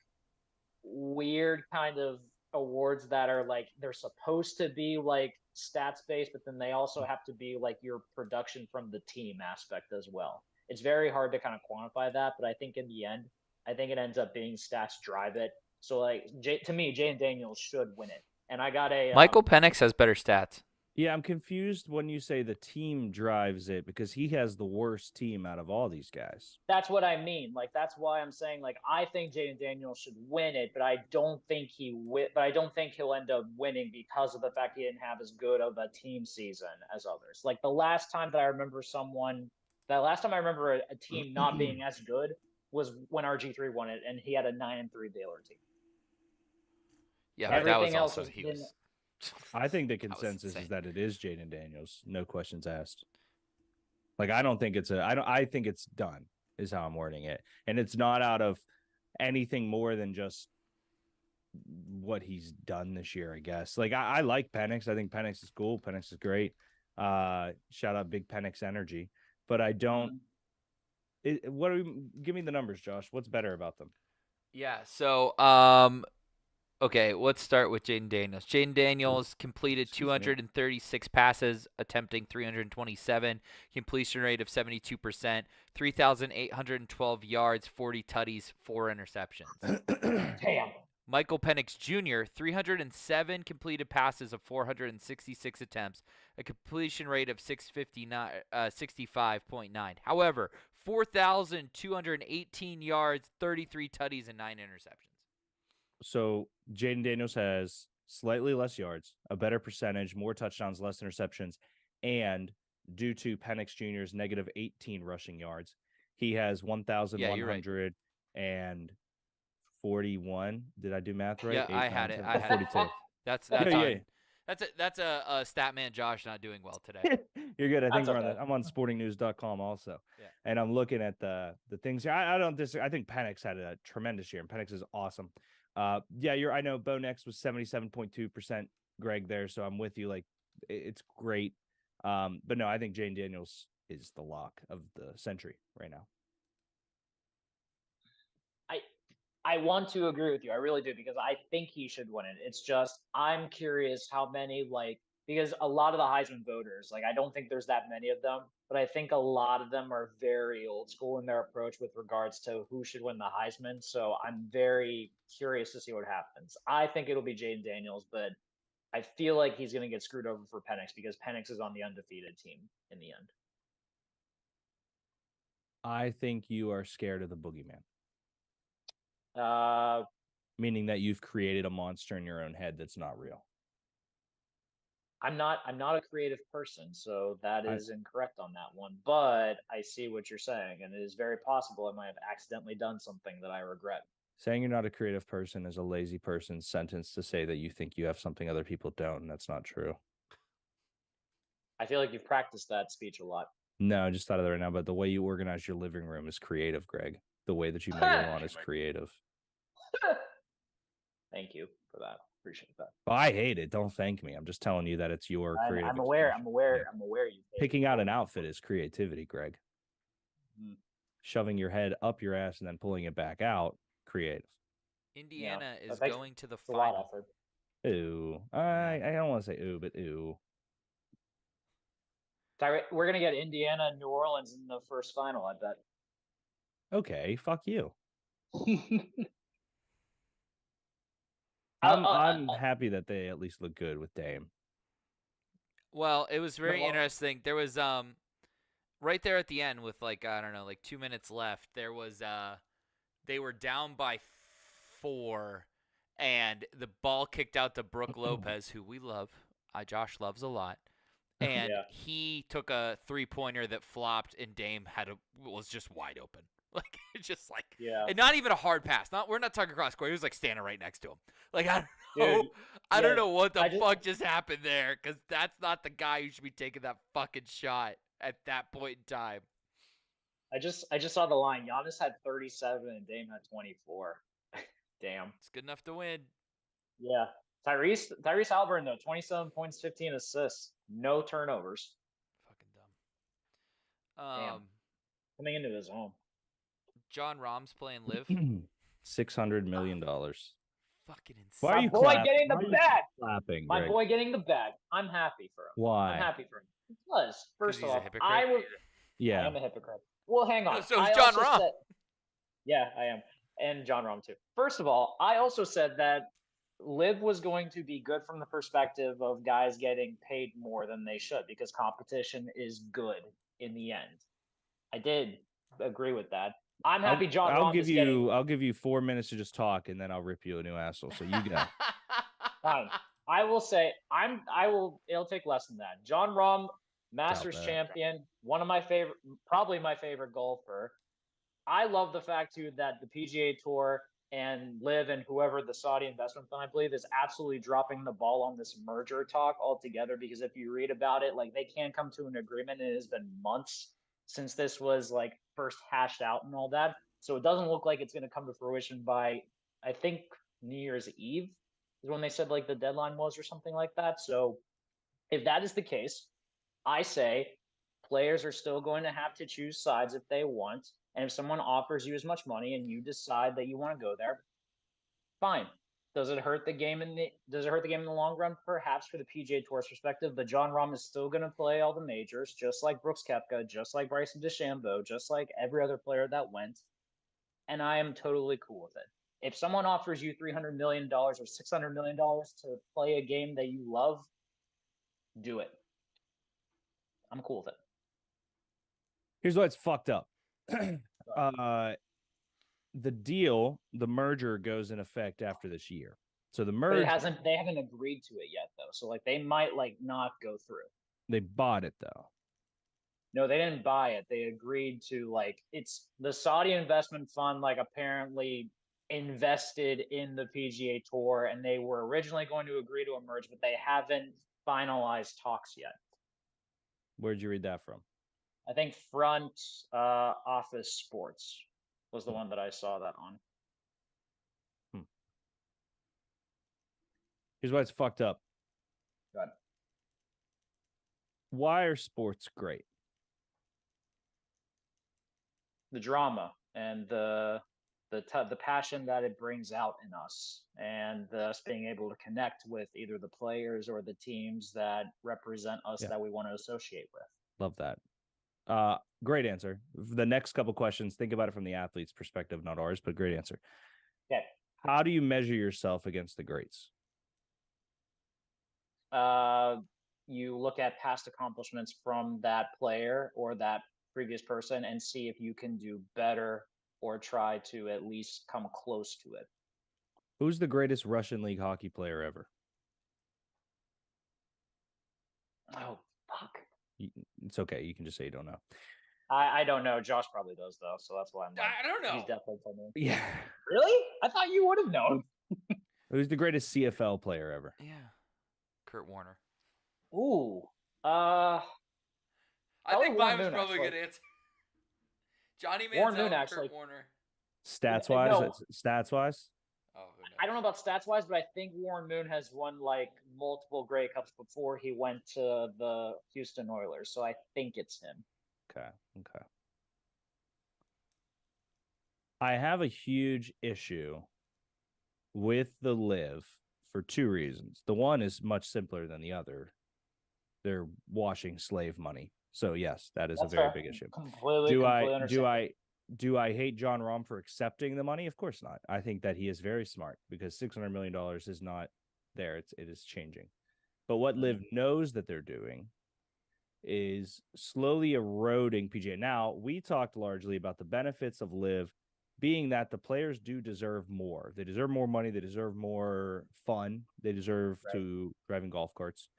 weird kind of awards that are, like, they're supposed to be, like, stats based, but then they also have to be, like, your production from the team aspect as well. It's very hard to kind of quantify that, but I think in the end, I think it ends up being stats drive it. So, like, to me, Jaden Daniels should win it. And I got a Michael Penix has better stats. Yeah, I'm confused when you say the team drives it, because he has the worst team out of all these guys. That's what I mean. Like, that's why I'm saying, like, I think Jaden Daniels should win it, but I don't think he'll end up winning because of the fact he didn't have as good of a team season as others. Like, the last time I remember a team not being as good was when RG3 won it, and he had a 9-3 Baylor team. Yeah, but that was Everything else also has he been. was. I think the That was consensus insane. is that it is Jaden Daniels. No questions asked. Like I don't think it's a. I don't. I think it's done. Is how I'm wording it, and it's not out of anything more than just what he's done this year. I guess. Like I like Penix. I think Penix is cool. Penix is great. Shout out Big Penix Energy. But I don't. What are we, give me the numbers, Josh? What's better about them? Yeah. So, okay, let's start with Jaden Daniels. Jaden Daniels completed Excuse me. 236 passes, attempting 327, completion rate of 72%, 3,812 yards, 40 tutties, 4 interceptions. Damn. Michael Penix Jr., 307 completed passes of 466 attempts, a completion rate of 65.9. However, 4,218 yards, 33 tutties, and 9 interceptions. So Jaden Daniels has slightly less yards, a better percentage, more touchdowns, less interceptions, and due to Penix Jr.'s negative 18 rushing yards, he has Yeah, you're right. 1,141. Did I do math right? Yeah, I 8, had 9, it. 10, I had 42. it. That's Yeah, on. yeah. That's a stat man Josh not doing well today. You're good. I think That's we're okay. I'm on sportingnews.com also. Yeah. And I'm looking at the things here. I don't disagree. I think Penix had a tremendous year, and Penix is awesome. Yeah, I know Bo Nix was 77.2%, Greg, there, so I'm with you. Like it's great. But no, I think Jane Daniels is the lock of the century right now. I want to agree with you. I really do because I think he should win it. It's just I'm curious how many because a lot of the Heisman voters, I don't think there's that many of them, but I think a lot of them are very old school in their approach with regards to who should win the Heisman. So I'm very curious to see what happens. I think it'll be Jaden Daniels, but I feel like he's going to get screwed over for Penix because Penix is on the undefeated team in the end. I think you are scared of the boogeyman, Uh, meaning that you've created a monster in your own head that's not real. I'm not a creative person, so that is incorrect on that one. But I see what you're saying, and it is very possible I might have accidentally done something that I regret. Saying you're not a creative person is a lazy person's sentence to say that you think you have something other people don't, and that's not true. I feel like you've practiced that speech a lot. No, I just thought of that right now, but the way you organize your living room is creative, Greg. The way that you mow your lawn is creative. Thank you for that. Appreciate that. Well, I hate it. Don't thank me. I'm just telling you that it's your creative. I'm aware. expression. I'm aware. Yeah. I'm aware. You Picking out an outfit is creativity, Greg. Mhm. Shoving your head up your ass and then pulling it back out, creative. Indiana is thanks- going to the It's a lot final. effort. Ooh. I don't want to say ooh, but ooh. We're gonna get Indiana and New Orleans in the first final. I bet. Okay, fuck you. I'll- I'm happy that they at least look good with Dame. Well, it was very Well- interesting. There was right there at the end with I don't know, 2 minutes left. There was they were down by 4 and the ball kicked out to Brooke Lopez, who we love. Josh loves a lot. And Yeah. he took a 3-pointer that flopped and Dame was just wide open. It's just Yeah. and not even a hard pass. We're not talking cross court. He was standing right next to him. I don't know. Dude, I don't yeah, know what the I just- fuck just happened there, because that's not the guy who should be taking that fucking shot at that point in time. I just saw the line. Giannis had 37 and Dame had 24. Damn. It's good enough to win. Yeah. Tyrese Halliburton though, 27 points, 15 assists, no turnovers, Fucking dumb. coming into his own. John Rahm's playing live. $600 million. Fucking insane. Why are My you boy clapping? getting the Why are you bag. clapping, My Greg? boy getting the bag. I'm happy for him. Why? I'm happy for him. Because first he's of a all, hypocrite? I Yeah. am a hypocrite. Well, hang on. So is I John also Rahm. Yeah, I am. And John Rahm too. First of all, I also said that Liv was going to be good from the perspective of guys getting paid more than they should because competition is good in the end. I did agree with that. I'm happy John Rahm is getting I'll give you 4 minutes to just talk, and then I'll rip you a new asshole. So you go. fine. I will say it'll take less than that. John Rahm, Masters that. champion, probably my favorite golfer. I love the fact too that the PGA Tour and Live and whoever the Saudi investment fund, I believe, is absolutely dropping the ball on this merger talk altogether. Because if you read about it, like they can't come to an agreement. And it has been months since this was like first hashed out and all that. So it doesn't look like it's going to come to fruition by, I think, New Year's Eve is when they said like the deadline was or something like that. So if that is the case, I say players are still going to have to choose sides if they want. And if someone offers you as much money and you decide that you want to go there, fine. Does it hurt the game in the long run? Perhaps for the PGA Tour's perspective, but John Rahm is still going to play all the majors, just like Brooks Koepka, just like Bryson DeChambeau, just like every other player that went. And I am totally cool with it. If someone offers you $300 million or $600 million to play a game that you love, do it. I'm cool with it. Here's what's fucked up. The deal, the merger goes in effect after this year. So the But merger, they haven't agreed to it yet though. So like they might like not go through. they bought it though. No, they didn't buy it. They agreed to like it's the Saudi investment fund like apparently invested in the PGA Tour and they were originally going to agree to a merge, but they haven't finalized talks yet. Where'd you read that from? I think Front Office Sports was the one that I saw that on. Here's why it's fucked up. Go ahead. Why are sports great? The drama and the passion that it brings out in us, and us being able to connect with either the players or the teams that represent us Yeah. that we want to associate with. Love that. Great answer. The next couple questions, think about it from the athlete's perspective, not ours, but great answer. Okay. How do you measure yourself against the greats? You look at past accomplishments from that player or that previous person and see if you can do better or try to at least come close to it. Who's the greatest Russian league hockey player ever? Oh, fuck. It's okay. You can just say you don't know. I don't know. Josh probably does though, so that's why I'm like, I don't know. he's definitely told me. Yeah. Really? I thought you would have known. Who's the greatest CFL player ever? Yeah. Kurt Warner. Ooh. I Probably think Warren mine was Moon, probably a good actually. answer. Johnny Warren Manziel, Moon, Kurt actually. Warner. Stats No. wise? Stats wise? Oh, who knows? I don't know about stats wise, but I think Warren Moon has won like multiple Grey Cups before he went to the Houston Oilers, so I think it's him. Okay. I have a huge issue with the live for two reasons. The one is much simpler than the other. They're washing slave money. So yes, that is That's a very fair. big issue. Completely understand. Do I hate John Rahm for accepting the money? Of course not. I think that he is very smart because $600 million is not there. It is changing. But what Liv knows that they're doing is slowly eroding PGA. Now, we talked largely about the benefits of Liv being that the players do deserve more. They deserve more money. They deserve more fun. They deserve to drive in golf carts.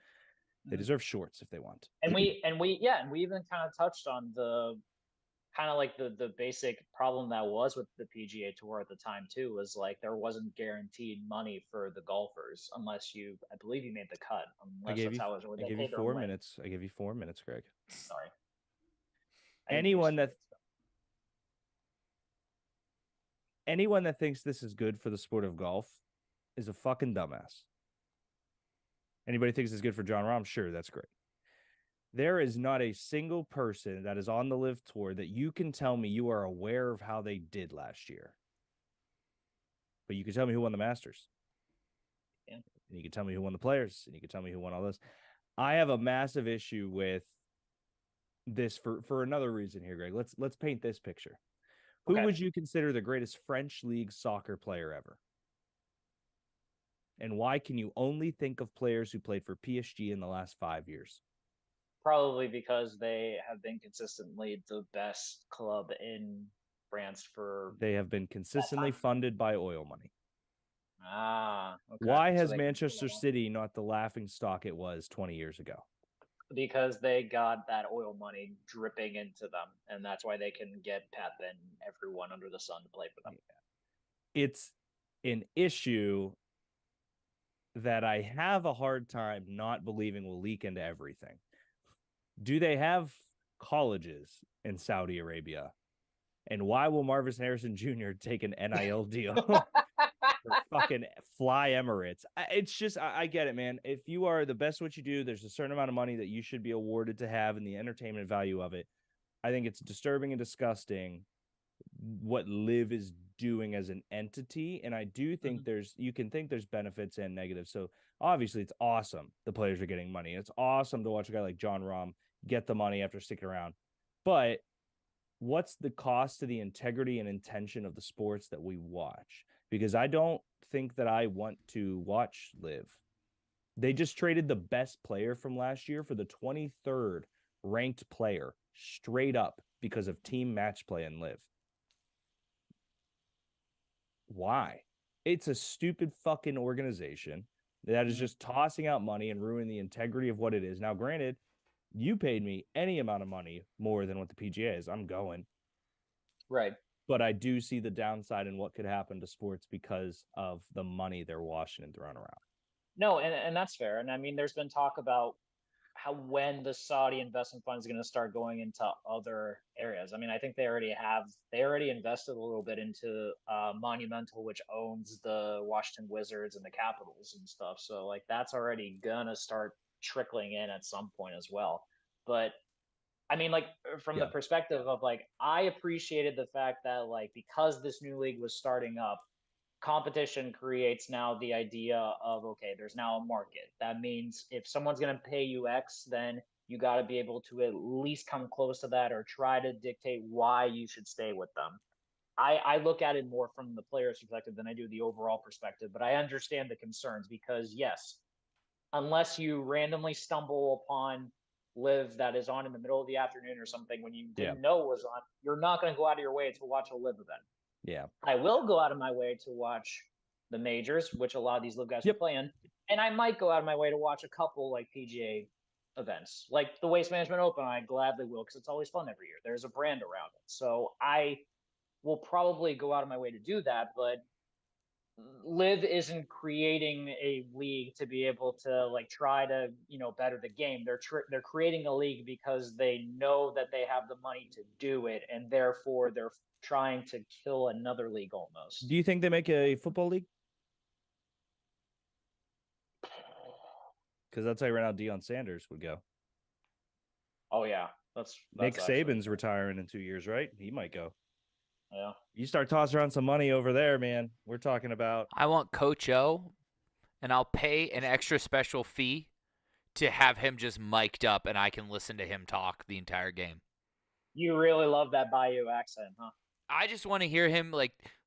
They deserve shorts if they want. And we even kind of touched on the kind of like the basic problem that was with the PGA Tour at the time too, was like there wasn't guaranteed money for the golfers unless I believe you made the cut. I gave you 4 win. minutes. I gave you 4 minutes, Greg. Sorry. Anyone that thinks this is good for the sport of golf is a fucking dumbass. Anybody thinks it's good for John Rahm? Sure, that's great. There is not a single person that is on the Live Tour that you can tell me you are aware of how they did last year. But you can tell me who won the Masters. Yeah. And you can tell me who won the Players. And you can tell me who won all this. I have a massive issue with this for another reason here, Greg. Let's paint this picture. Who would you consider the greatest French league soccer player ever? And why can you only think of players who played for PSG in the last 5 years? Probably because they have been consistently the best club in France for. They have been consistently funded by oil money. Okay. Why So has they- Manchester City not the laughing stock it was 20 years ago? Because they got that oil money dripping into them, and that's why they can get Pep and everyone under the sun to play for them. an issue that I have a hard time not believing will leak into everything. Do they have colleges in Saudi Arabia? And why will Marvis Harrison Jr. take an NIL deal for fucking Fly Emirates? It's just, I get it, man. If you are the best at what you do, there's a certain amount of money that you should be awarded to have and the entertainment value of it. I think it's disturbing and disgusting what Live is doing as an entity. And I do think you can think there's benefits and negatives. So obviously it's awesome the players are getting money. It's awesome to watch a guy like John Rahm get the money after sticking around. But what's the cost to the integrity and intention of the sports that we watch? Because I don't think that I want to watch Live. They just traded the best player from last year for the 23rd ranked player straight up because of team match play and Live. Why? It's a stupid fucking organization that is just tossing out money and ruining the integrity of what it is. Now, granted, you paid me any amount of money more than what the PGA is. I'm going. Right. But I do see the downside in what could happen to sports because of the money they're washing and throwing around. No, and that's fair. And I mean, there's been talk about when the Saudi investment fund is going to start going into other areas. I mean, I think they already invested a little bit into Monumental, which owns the Washington Wizards and the Capitals and stuff. So like that's already gonna start trickling in at some point as well. But I mean, like from the perspective of like, I appreciated the fact that like because this new league was starting up, competition creates now the idea of okay, there's now a market. That means if someone's going to pay you X, then you got to be able to at least come close to that or try to dictate why you should stay with them. I look at it more from the player's perspective than I do the overall perspective, but I understand the concerns because yes, unless you randomly stumble upon Live that is on in the middle of the afternoon or something when you didn't know it was on, you're not going to go out of your way to watch a Live event. Yeah. I will go out of my way to watch the majors, which a lot of these Live guys are playing, and I might go out of my way to watch a couple like PGA events, like the Waste Management Open. I gladly will because it's always fun every year. There's a brand around it, so I will probably go out of my way to do that. But Live isn't creating a league to be able to like try to better the game. They're creating a league because they know that they have the money to do it, and therefore they're trying to kill another league almost. Do you think they make a football league? Because that's how right now Deion Sanders would go. Oh yeah, that's Nick Saban's retiring in 2 years, right? He might go. Yeah. You start tossing around some money over there, man. We're talking about. I want Coach O, and I'll pay an extra special fee to have him just mic'd up, and I can listen to him talk the entire game. You really love that Bayou accent, huh? I just want to hear him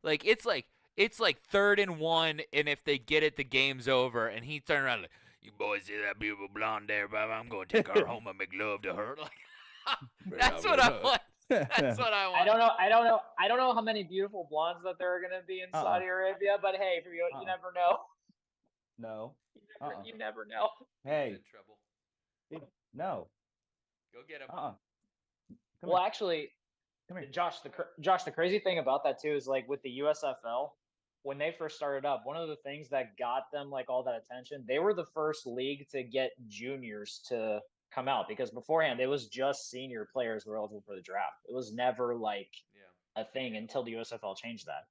it's like 3rd and 1, and if they get it, the game's over, and he turned around like, "You boys see that beautiful blonde there, baby? I'm gonna take her home and make love to her." Like, that's what I want. That's what I want. I don't know how many beautiful blondes that there are going to be in Saudi Arabia, but hey, you never know. No. You never know. Hey. He's in trouble. No. Go get him. Well, actually, Come here. Josh, the crazy thing about that too is like with the USFL, when they first started up, one of the things that got them like all that attention, they were the first league to get juniors to come out, because beforehand it was just senior players were eligible for the draft. It was never like a thing until the USFL changed that.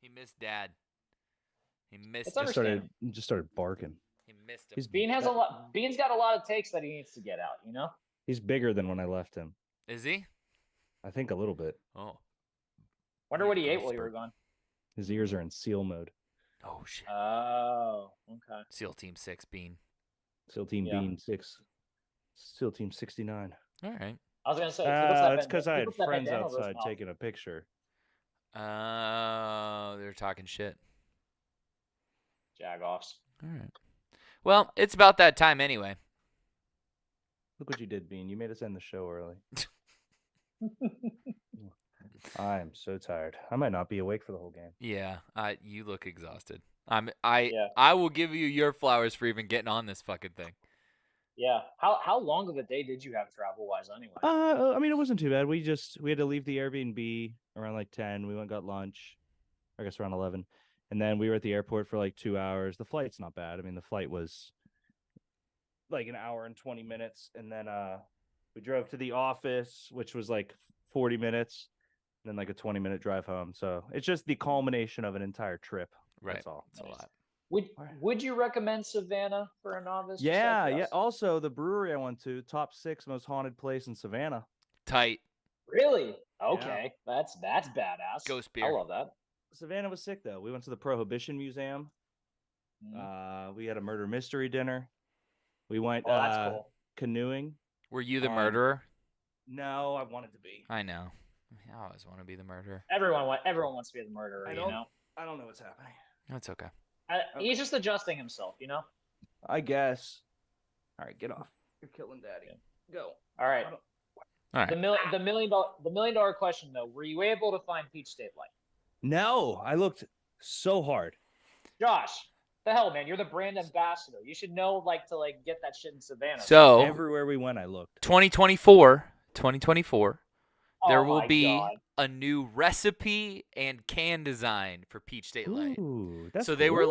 He missed Dad. He missed. It's understandable. Just started barking. He missed him. Bean's got a lot of takes that he needs to get out. He's bigger than when I left him. Is he? I think a little bit. Oh. Wonder what he ate while you were gone. His ears are in SEAL mode. Oh shit. Oh, okay. SEAL Team 6 Bean. SEAL Team Bean 6. SEAL Team 69. All right. I was gonna say that's because I had friends outside taking a picture. They're talking shit. Jag-offs. All right. Well, it's about that time anyway. Look what you did, Bean. You made us end the show early. I'm so tired. I might not be awake for the whole game. Yeah, you look exhausted. I will give you your flowers for even getting on this fucking thing. Yeah. How long of a day did you have travel wise anyway? I mean, it wasn't too bad. We had to leave the Airbnb around like 10. We went and got lunch. I guess around 11. And then we were at the airport for like 2 hours. The flight's not bad. I mean, the flight was like an hour and 20 minutes. And then we drove to the office, which was like 40 minutes, and then like a 20-minute drive home. So it's just the culmination of an entire trip. Right. That's all. It's a lot. Would you recommend Savannah for a novice? just Yeah, like yeah. us? Also, the brewery I went to, top 6 most haunted place in Savannah. Tight. Really? Okay, that's badass. Ghost I beer. love that. Savannah was sick though. We went to the Prohibition Museum. Mm. We had a murder mystery dinner. We went Oh, that's cool. canoeing. Were you the And- murderer? No, I wanted to be. I know. I always want to be the murderer. Everyone wants to be the murderer. I You don't- know, I don't know what's happening. That's okay. He's just adjusting himself. You know. I guess. All right, get off. You're killing Daddy. Go. All right. All right. The million dollar question though: were you able to find Peach State Light? No, I looked so hard. Josh, the hell, man! You're the brand ambassador. You should know, to get that shit in Savannah. So Everywhere we went, I looked. 2024, there Oh will my be God. a new recipe and can design for Peach State Light. Ooh, that's So they cool. were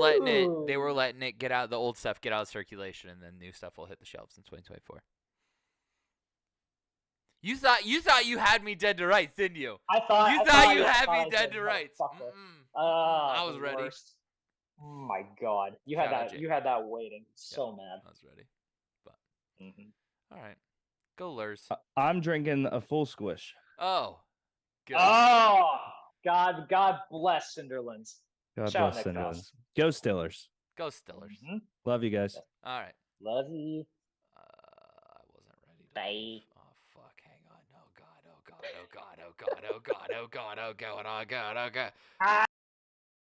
letting it get out, the old stuff get out of circulation, and then new stuff will hit the shelves in 2024. You thought you had me dead to rights, didn't you? I thought You I thought you I had thought me I dead said, to rights. "Motherfucker." I I was ready. Oh my God, you had Shout out, that. Jake. You had that waiting. So mad. I was ready. Mhm. All right, go Lurs. I'm drinking a full squish. Oh, good. Oh God bless Cinderlands. God Shout out bless Nick Cinderlands. Faust. Go Stillers. Go Stillers. Mhm. Love you guys. All right. Love you. I wasn't ready. Bye. Oh fuck! Hang on. Oh god! Oh god! Oh god! Oh god! Oh god! Oh god! Oh god! Oh god! Oh god!